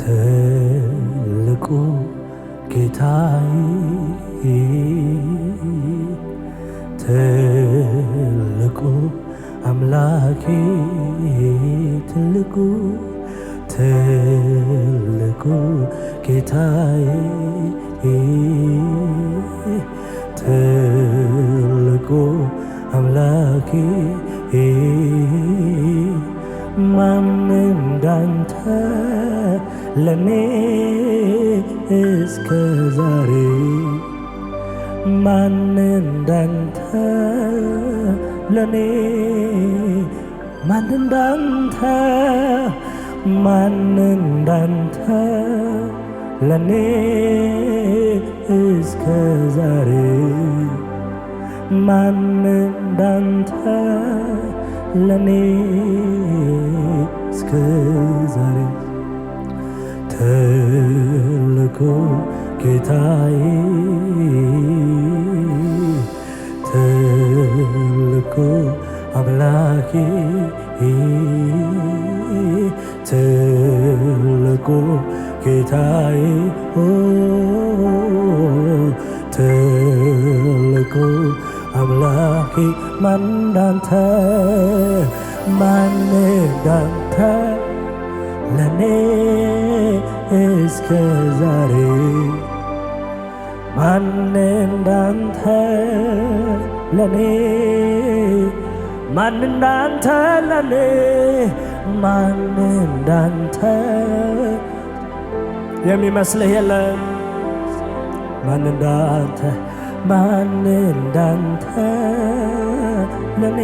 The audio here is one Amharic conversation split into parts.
ትልቁ ጌታዬ ትልቁ አምላኬ ትልቁ ጌታዬ ትልቁ አምላኬ ማን እንዳንተ ለኔ እስከ ዛሬ ማን እንዳንተ ለኔ ማን እንዳንተ ማን እንዳንተ ለኔ እስከ ዛሬ ማን እንዳንተ ለኔ እስከ ዛሬ ትልቁ ጌታዬ ትልቁ አምላኬ ትልቁ ጌታዬ ትልቁ አምላኬ ማን እንዳንተ ማን እንዳንተ ለኔ እስከ ዛሬ ማን እንዳንተ ለኔ ማን እንዳንተ ለኔ ማን እንዳንተ የሚመስልህ የለም ማን እንዳንተ ማን እንዳንተ ለኔ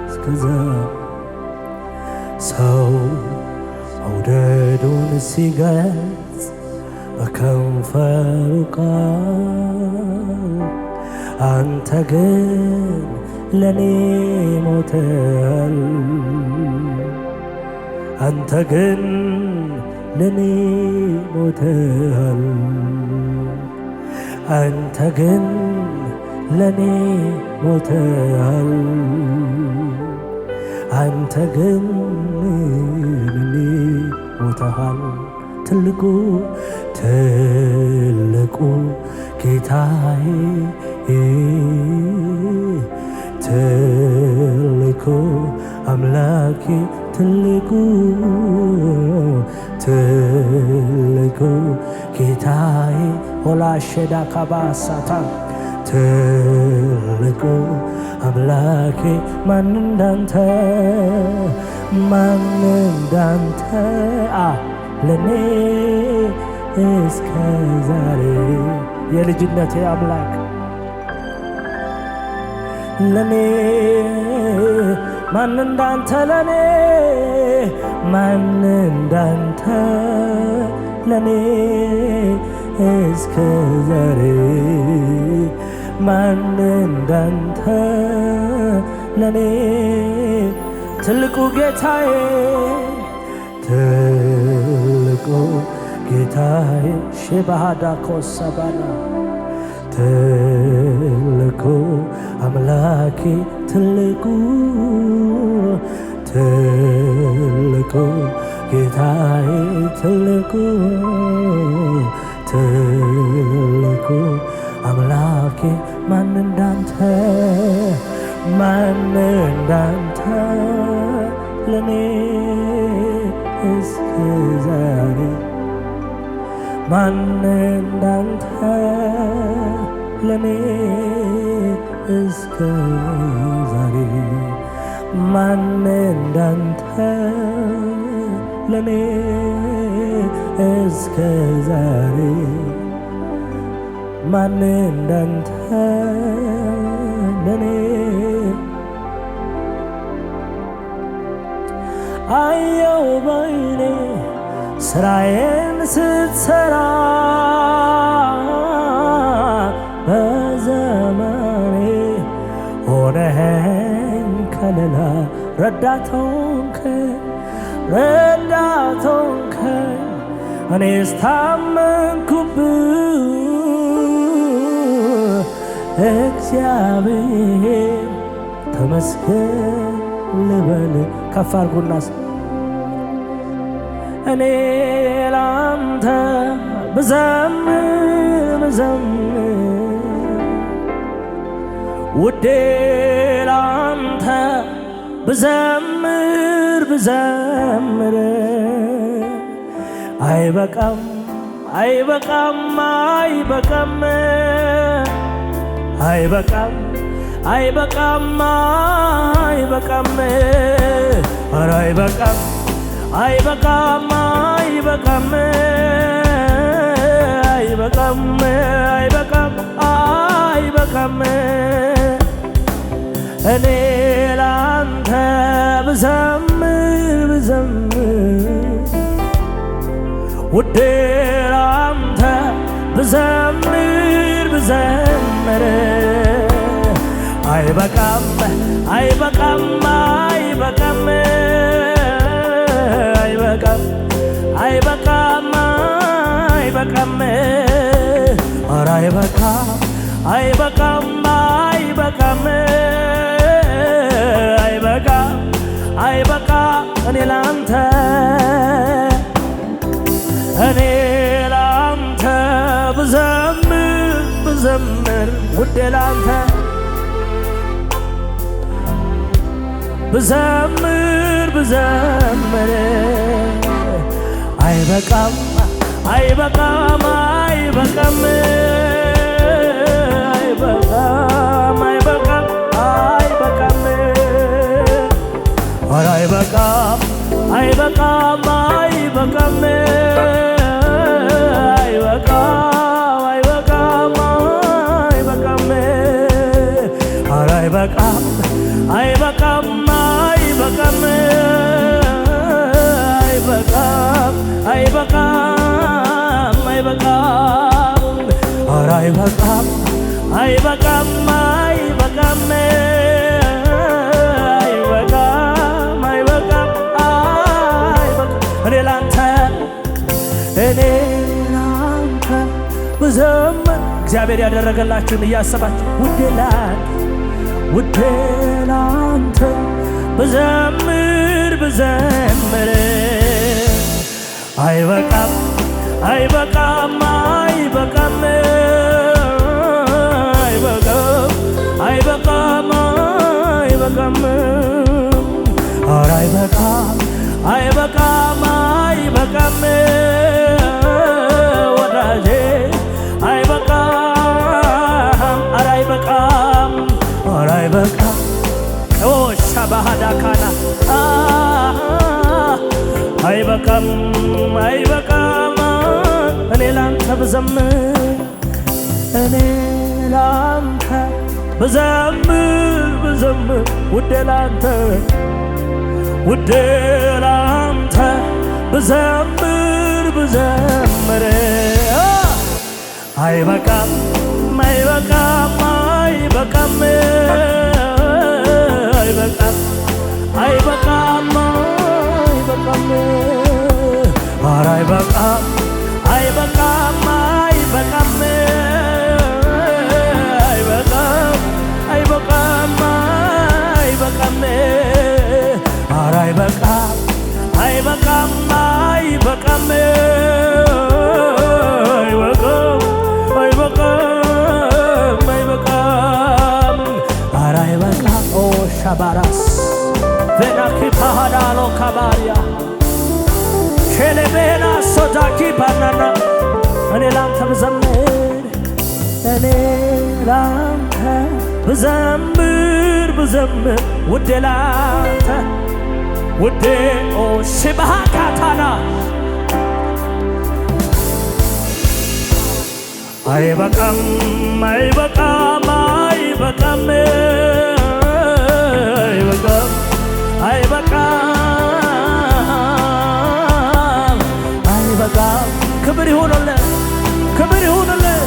እስከዛ ሰው መውደዱን ሲገልጽ በከንፈሩ ቃል አንተ ግን ለኔ ሞተሃል አንተ ግን ለኔ ሞተሃል አንተ ግን ለኔ ሞተሃል አንተ ግን ለኔ ሞተሃል ትልቁ ጌታዬ ትልቁ አምላኬ ትልቁ ጌታዬ ሆላሸዳ ካባሳታ ትልቁ አምላኬ ማን እንዳንተ ማን እንዳንተ ለኔ እስከ ዛሬ የልጅነቴ አምላክ ለኔ ማን እንዳንተ ለኔ ማን እንዳንተ ለኔ እስከ ዛሬ ማን እንዳንተ ለኔ ትልቁ ጌታዬ ትልቁ ጌታዬ ሼባሃዳ ኮሰባና ትልቁ አምላኬ ትልቁ ጌታዬ ትልቁ አምላኬ ማን እንዳንተ ማን እንዳንተ ለኔ እስከ ዛሬ ማን እንዳንተ ለኔ እስከ ዛሬ ማን እንዳንተ ለኔ እስከ ዛሬ ማን እንዳንተ ለኔ አየው ባይኔ ስራዬን ስትሰራ በዘመኔ ሆነኸኝ ከለላ ረዳት ሆንከኝ እኔስ ታመንኩብህ እግዚአብሔር ተመስገን ልበል ከፍ አድርጉና እኔ ላንተ ብዘምር ውዴ ላንተ ብዘምር አይበቃም አይበቃም አይበቃም አይበቃም አይበቃም አይበቃም ኧረ አይበቃም አይበቃም አይበቃም አይበቃም አይበቃም አይበቃም እኔ ላንተ ብዘምር ውዴ ላንተ ብዘምር አይበቃም አይበቃም አይበቃም አይበቃም አይበቃም አይበቃም ኧረ አይበቃም አይበቃም አይበቃም አይበቃም አይበቃም እኔ ላንተ ብዘምር ውዴ ላንተ ብዘምር አይበቃም አይበቃም አይበቃም አይበቃም አይበቃም አይበቃም ኧረ አይበቃም አይበቃም አይበቃም አይበቃም አይበቃም አይበቃም ኧረ አይበቃም አይበቃም አይበቃም አይበቃም አይበቃም አይበቃም ኧረ አይበቃም አይበቃም አይበቃም አይበቃም አይበቃም አይበቃም እኔ ላንተ ብዘምር እግዚአብሔር ያደረገላችሁን እያሰባችሁ ውዴ ላንተ ብዘምር አይበቃም አይበቃም አይበቃም አይበቃም አይበቃም አይበቃም ኧረ አይበቃም አይበቃም አይበቃም ወዳጄ አይበቃም ኧረ አይበቃም ኧረ አይበቃም ሻባሃዳካና አይበቃም አይበቃም እኔ ላንተ ብዘምር ውዴ ላንተ ብዘምር አይበቃም አይበቃም አይበቃም አይበቃም አይበቃም አይበቃም ኧረ አይበቃም አይበቃም አይበቃም አይበቃም አይበቃም አይበቃም ኧረ አይበቃም አይበቃም አይበቃም አይበቃም አይበቃም አይበቃም ኧረ አይበቃም ኦ ሻባራስ ቬናኪ ፓሃዳሎ ካባሪያ ሼሌቤና ሶዳኪ ባናና እኔ ላንተ ብዘምር ውዴ ላንተ ውዴ ኦ ሽባሃካታና አይበቃም አይበቃም አይበቃም አይበቃም አይበቃም አይበቃም ክብር ይሁንልህ ክብር ይሁንልህ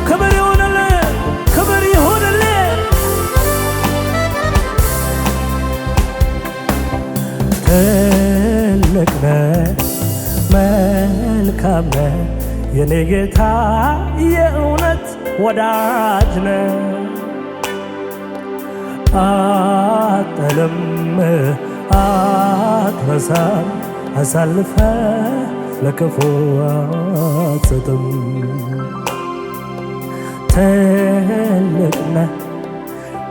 ክብር ይሁንልህ ክብር ይሁንልህ ትልቅ ነህ መልካም ነህ የኔ ጌታ የእውነት ወዳጅ ነህ አትጥልም አትረሳም አሳልፈ ለክፉ አትሰጥም። ትልቅ ነህ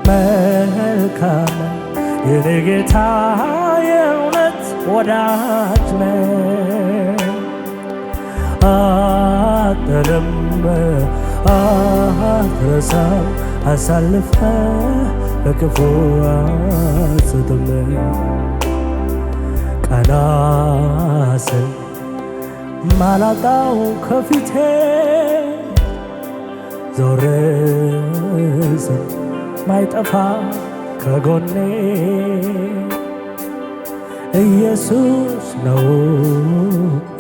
መልካም የኔ ጌታ የእውነት ወዳጅ ነህ። አትጥልም አትረሳም አሳልፈ ለክፉ አትሰጥም። ቀና ስል ማላጣው ከፊቴ ዞር ስል ማይጠፋ ከጎኔ ኢየሱስ ነው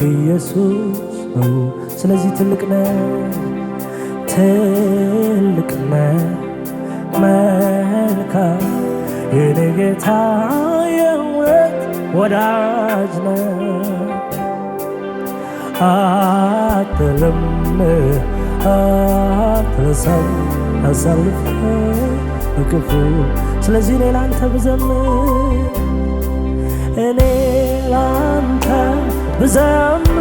ኢየሱስ ነው። ስለዚህ ትልቅ ነህ ትልቅ ነህ መልካም የኔ ጌታ የእውነት ወዳጅ ነህ። አትጥልም አትረሳም አሳልፈ ለክፉ። ስለዚህ እኔ ላንተ ብዘምር እኔ ላንተ ብዘምር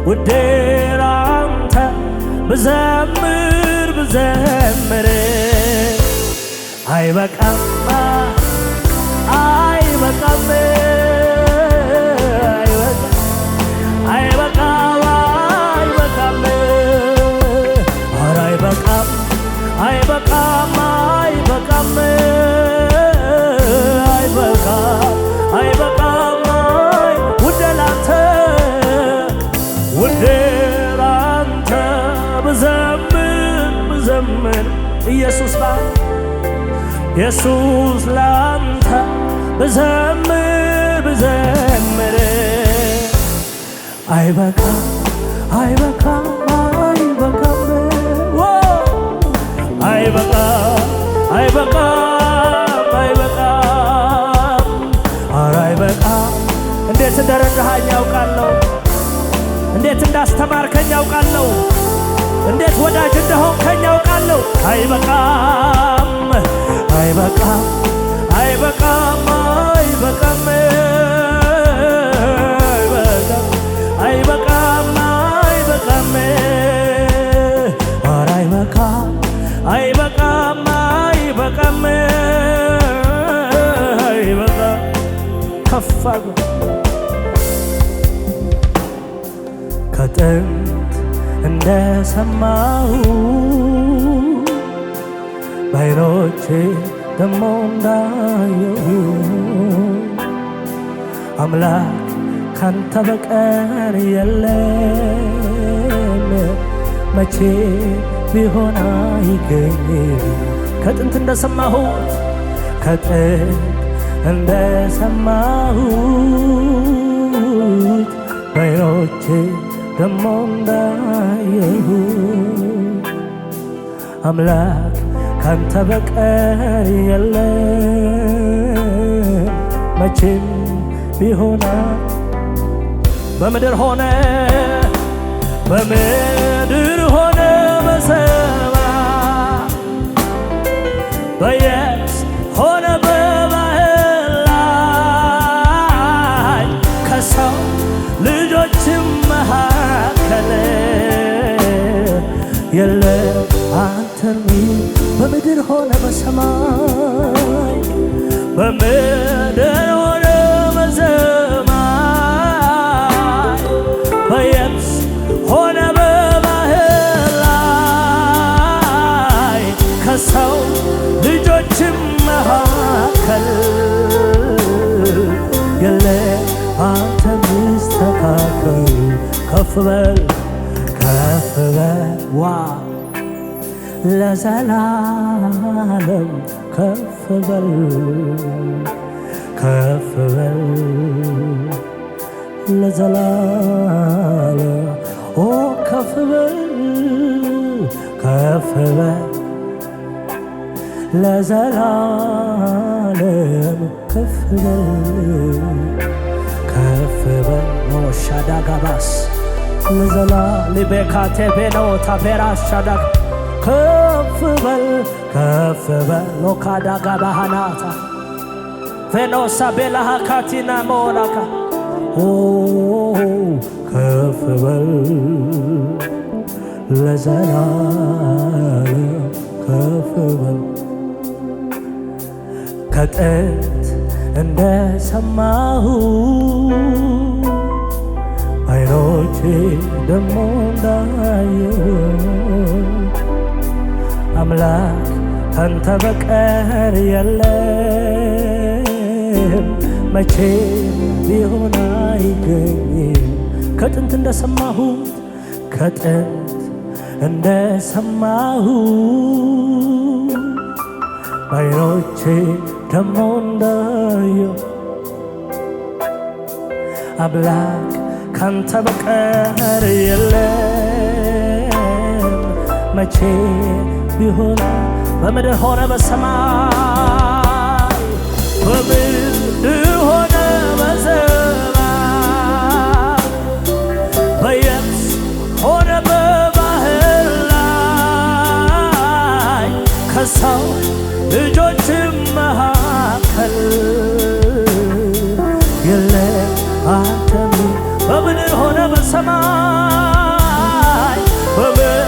ውዴ ላንተ ብዘምር አይበቃም አይበቃም አይበቃም አይበቃም ኧረ አይበቃም አይበቃም አይበቃም አይበቃም አይበቃም ውዴ ላንተ ብዘምር ኢየሱስ ላንተ ብዘምር አይበቃም አይበቃም አይበቃም አይበቃም አይበቃም አይበቃም ኧረ አይበቃም። እንዴት እንደረዳኸኝ ያውቃለሁ፣ እንዴት እንዳስተማርከኝ ያውቃለሁ፣ እንዴት ወዳጅ እንደሆንከኝ ያውቃለሁ። አይበቃም አይበቃም አይበቃም አይበቃም አይበቃም አይበቃም ኧረ አይበቃም አይበቃም አይበቃም አይበቃም ከፍ አድርጎ ከጥንት እንደሰማሁ በዓይኖቼ ደሞ እንዳየሁ አምላክ ካንተ በቀር የለም መቼ ቢሆን አይገኝም። ከጥንት እንደሰማሁት በዓይኖቼ ደሞ እንዳየሁ አምላክ ካንተ በቀር የለም መቼም ቢሆን በምድር ሆነ በሰማይ በየብስ ሆነ በባህር ላይ ከሰው ልጆችም መካከል የለም አንተን በምድር ሆነ በሰማይ በምድር ሆነ በሰማይ በየብስ ሆነ በባህር ላይ ከሰው ልጆችም መካከል የለም አንተ ሚስተካከል ከፍ በል ዋ ለዘላለም ከፍ በል ለዘላለም ኦ ከፍ በል ለዘላለም ከፍ በል ሻዳጋባስ ለዘላ ሊቤካቴ ቤኖ ታፔራ ሻዳግ ከፍ በል ሎካዳጋ ባህናታ ቬኖሳ ቤላሃ ካቲና ሞላካ ከፍ በል ለዘላለም ከፍ በል ከጥንት እንደሰማሁ አይኖቼ ደሞ እንዳየሁ አምላክ ካንተ በቀር የለም መቼ ቢሆን አይገኝም ከጥንት እንደሰማሁት ከጥንት እንደሰማሁ አይኖቼ ደሞ እንዳየሁ አምላክ ካንተ በቀር የለም መቼ ቢሆን በምድር ሆነ በሰማይ በምድር ሆነ በሰማይ በየብስ ሆነ በባህር ላይ ከሰው ልጆች መካከል የለም አንተም በምድር ሆነ በሰማይ በምድር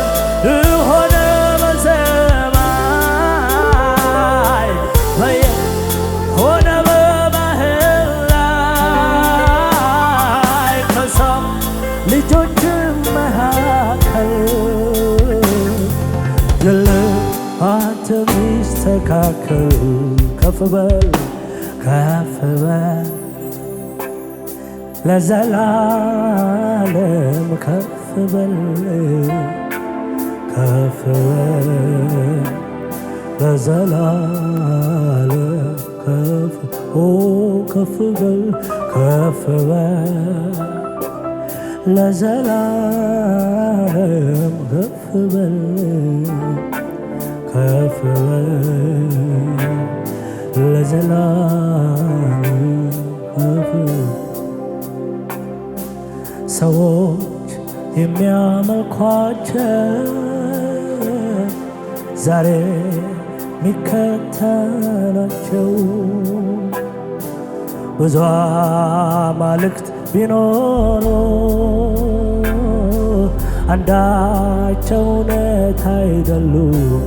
ሆነ በሰማይ ሆነ በባህር ላይ ከሰው ልጆች መካከል የለም አንተ ሚስተካከል ከፍ በል ከፍ በል ለዘላለም ከፍ በል ከፍ በል ለዘላለም ከፍ በል ከፍ በል ለዘላለም ከፍ በል ከፍ በል ለዘላለም ከፍ ሰዎች የሚያመልኳቸው ዛሬ ሚከተላቸው ብዙ አማልክት ቢኖሩ አንዳቸው እውነት አይደሉም።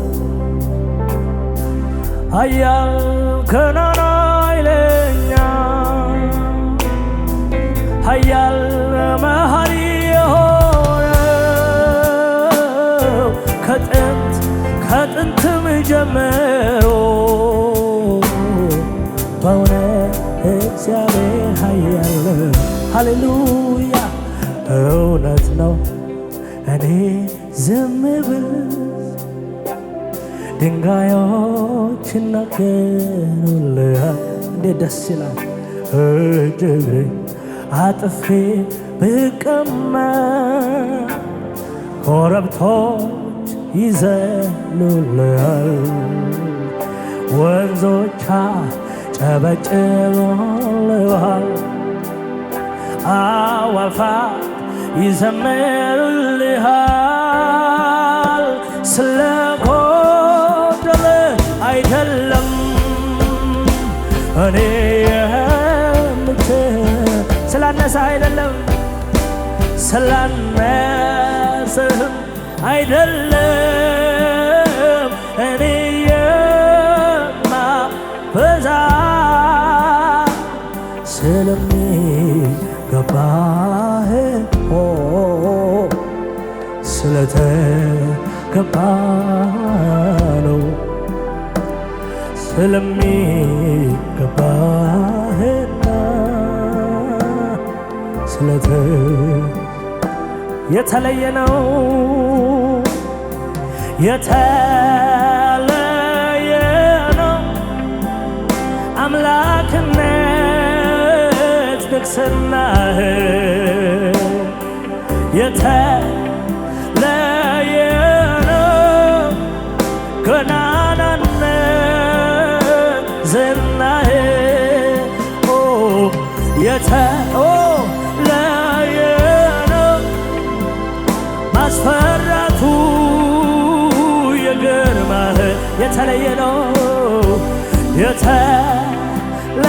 ኃያል ገናና ኃይለኛ ኃያል መሐሪ የሆነው ከጥንትም ጀምሮ በእውነት እግዚአብሔር ኃያል ሃሌሉያ እውነት ነው። እኔ ዝም ብል ድንጋዮች ይናገሩልሃል። እንዴት ደስ ይላል! እጅግ አጥፌ ብቀመጥ ኮረብቶች ይዘሉልሃል። ወንዞች ጨበጭበውልሃል። አዕዋፋት ይዘምሩልሃል። ስለጎደለ አይደለም እኔ ስላነሰ አይደለም ስላነሰህም አይደለም እኔ የማበዛ ስለሚገባህ ስለተገባ ነው ስለሚገባህና የተለየ ነው የተለየ ነው አምላክነት ንግስናህ የተለየ ነው ገናናነት ዝናህ የተለየ ነው ማስፈራቱ የግርማህ የተለየ ነው የተለየ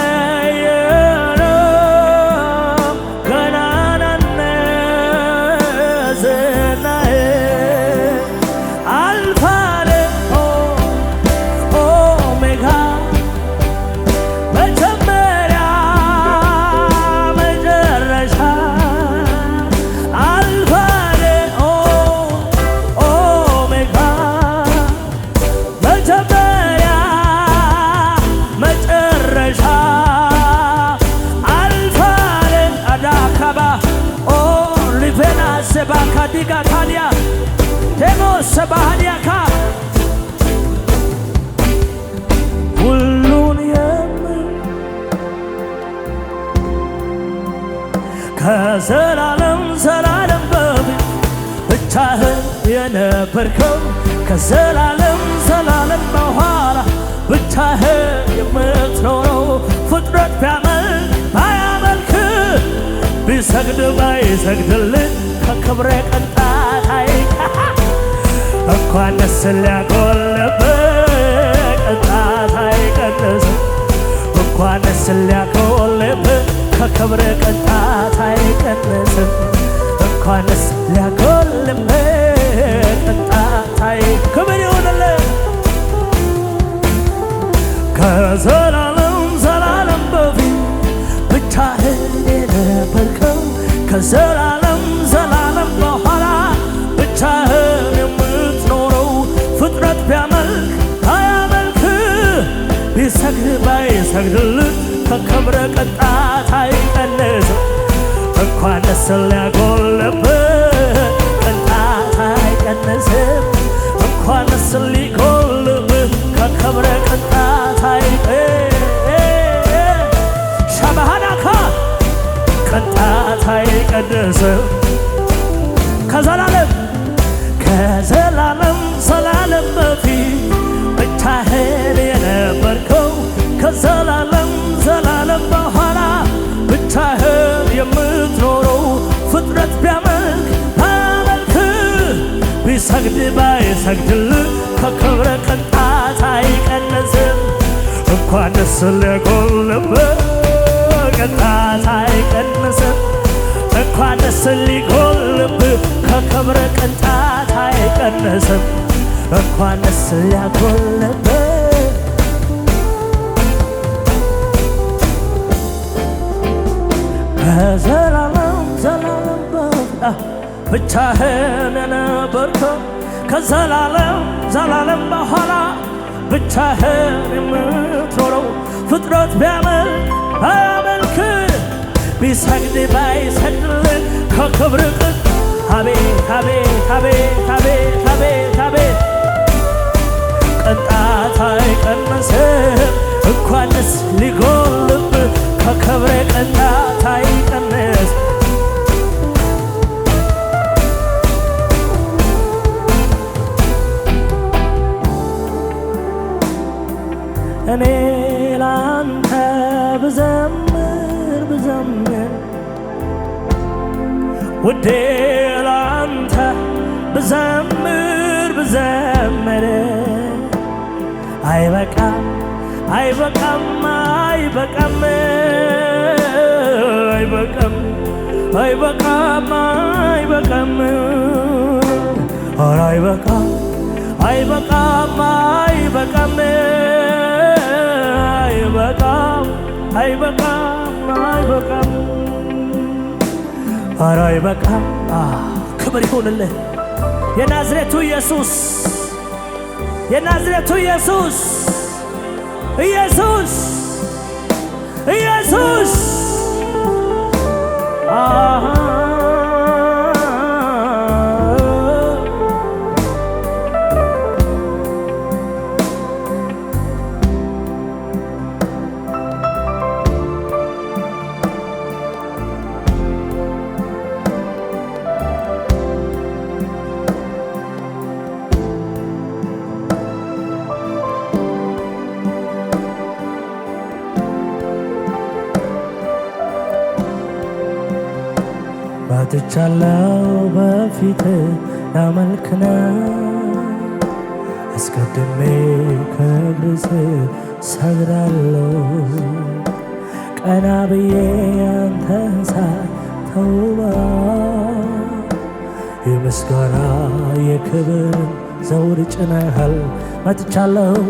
ሰባዲያካ ሁሉን ከዘላለም ዘላለም በፊት ብቻህን የነበርከው ከዘላለም ዘላለም በኋላ ብቻህን የምትኖረው ፍጥረት ቢያመልክ ባያመልክ ቢሰግድ ባይሰግድልህ ከክብረ ቅንጣት እንኳን ደስ ሊያጎልብህ ቅንጣት አይቀንስም እንኳን ደስ ሊያጎልብህ ከክብረ ቅንጣት አይቀንስም እንኳን ደስ ሊያጎልብህ ቅንጣት ክብር ይሁንልህ ከዘላለም ዘላለም በፊት ብቻህን የነበርከው ከዘላለም ዘላለም በኋላ ብቻህን የምትኖረው ፍጥረት ቢያመልክ አያመልክ ቢሰግድ ባይሰግድልህ ከክብረ ቅንጣት አይቀንስም እንኳን ደስ ሊያጎልብህ ቅንጣት አይቀንስም እንኳን ደስ ሊጎልብህ ከክብረ ቅንጣት ሻባሃናካ ቅንጣት አይቀንስም ከዘላለም ዘላለም በፊት ብቻህን የነበርከው ከዘላለም ዘላለም በኋላ ብቻህን የምትኖረው ፍጥረት ቢያመልክ ባያመልክ ቢሰግድ ባይሰግድልህ ከክብረ ቅንጣት አይቀንስም እንኳን ደስ ሊጎልብህ ቅንጣት አይቀንስም እንኳን ደስ ሊጎልብህ ከክብረ ቅንጣት አይቀንስም እንኳን ደስ ሊያጎልብህ ከዘላለም ዘላለም ብቻህን የነበርከው ከዘላለም ዘላለም በኋላ ብቻህን የምትኖረው ፍጥረት ቢያመልክ አያመልክ ቢሰግድ ባይሰግድልህ ከክብር አቤት አቤት አቤት አቤት አቤት አቤት ቅንጣት አይቀንስም እንኳን ደስ ሊጎልብህ ከክብር ቅንጣት አይቀንስ እኔ ላንተ ብዘምር ውዴ ላንተ ብዘምር አይበቃም አይበቃም አይበቃም አይበቃም አይበቃም አይበቃም ኧረ አይበቃም አይበቃም አይበቃም አይበቃም አይበቃም አይበቃም ኧረ አይበቃም ክብር ይሁንልህ የናዝሬቱ ኢየሱስ የናዝሬቱ ኢየሱስ ኢየሱስ ኢየሱስ መጥቻለሁ በፊት ላመልክና አስቀድሜ ከእግር ስር ሰግዳለሁ ቀና ብዬ አንተን ሳይ ተውባ የምስጋና የክብር ዘውድ ጭነሃል መጥቻለሁ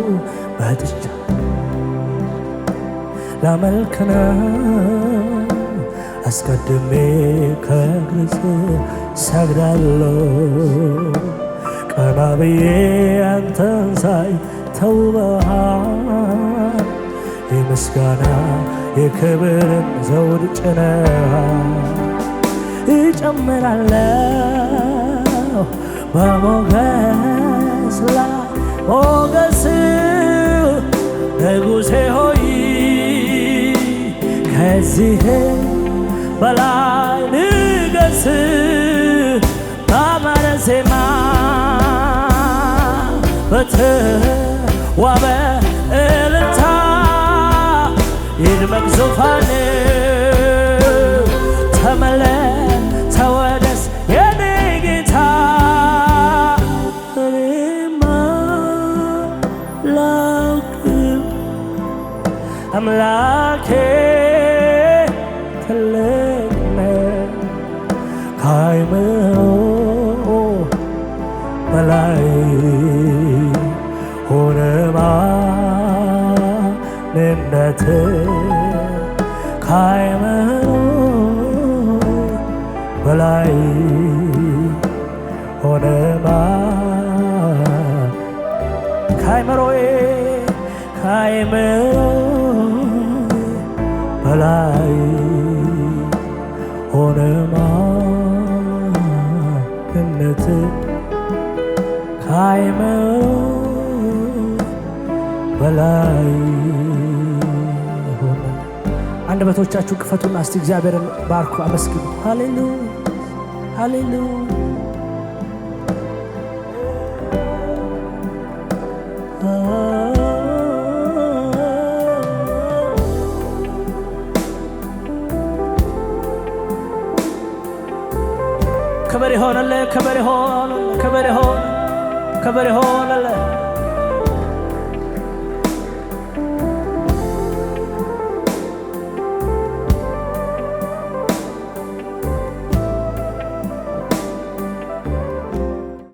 ላመልክና አስቀድሜ ከእግር ስር ሰግዳለሁ ቀና ብዬ አንተን ሳይ ተውበሃል የምስጋና የክብርን ዘውድ ጭነሃል እጨምራለሁ በሞገስ ላይ ሞገስ ንጉሴ ሆይ ከዚህ በላይ ንገስ ባማረ ዜማ በተዋበ እልልታ ይድመቅ ዙፋን ተመለስ ተወደስ የኔ ጌታ እኔማ ላውቅም አምላኬ ትልቅ ነህ ከአእምሮ በላይ ሆነ ማንነትህ ከአእምሮ በላይ ሆነ ከአእምሮዬ በላይ ሆነ ማንነትህ ከአእምሮ በላይ ሆነ። አንደበቶቻችሁ ክፈቱና እስቲ እግዚአብሔርን ባርኩ፣ አመስግኑ። ሃሌሉያ ሃሌሉያ። ክብር ይሆንልህ፣ ክብር ይሆንልህ፣ ክብር ይሆንልህ።